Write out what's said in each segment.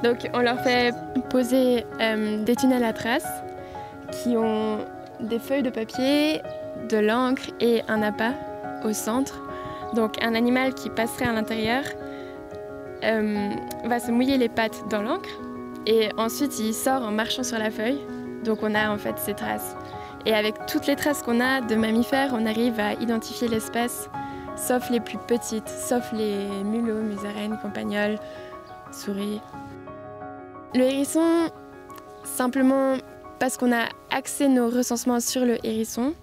Donc on leur fait poser des tunnels à traces qui ont des feuilles de papier, de l'encre et un appât au centre. Donc un animal qui passerait à l'intérieur va se mouiller les pattes dans l'encre et ensuite il sort en marchant sur la feuille. Donc on a en fait ces traces. Et avec toutes les traces qu'on a de mammifères, on arrive à identifier l'espèce, sauf les plus petites, sauf les mulots, musaraignes, campagnols, souris. Le hérisson, simplement parce qu'on a axé nos recensements sur le hérisson,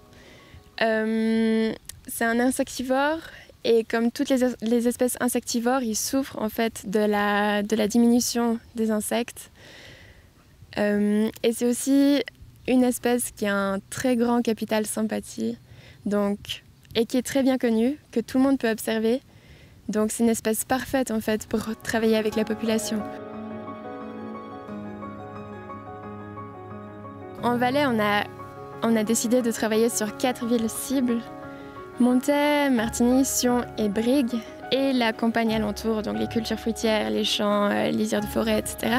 c'est un insectivore et comme toutes les espèces insectivores, il souffre en fait de la diminution des insectes. Et c'est aussi une espèce qui a un très grand capital sympathie et qui est très bien connue, que tout le monde peut observer. Donc c'est une espèce parfaite en fait pour travailler avec la population. En Valais, on a décidé de travailler sur 4 villes cibles: Montaix, Martigny, Sion et Brigue, et la campagne alentour, donc les cultures fruitières, les champs, lisières de forêt, etc.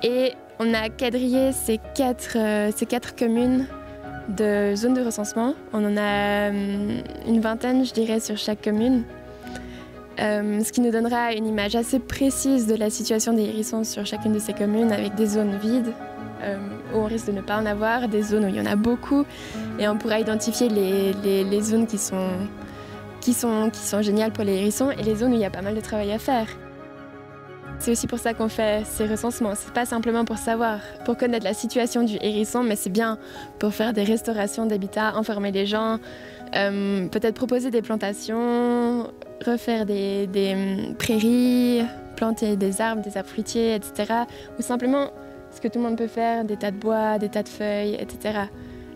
Et on a quadrillé ces quatre communes de zones de recensement. On en a une vingtaine, je dirais, sur chaque commune. Ce qui nous donnera une image assez précise de la situation des hérissons sur chacune de ces communes, avec des zones vides où on risque de ne pas en avoir, des zones où il y en a beaucoup, et on pourra identifier les zones qui sont géniales pour les hérissons et les zones où il y a pas mal de travail à faire. C'est aussi pour ça qu'on fait ces recensements. C'est pas simplement pour savoir, pour connaître la situation du hérisson, mais c'est bien pour faire des restaurations d'habitats, informer les gens, peut-être proposer des plantations, refaire des prairies, planter des arbres fruitiers, etc. Ou simplement ce que tout le monde peut faire, des tas de bois, des tas de feuilles, etc.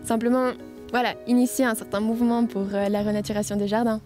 Simplement, voilà, initier un certain mouvement pour la renaturation des jardins.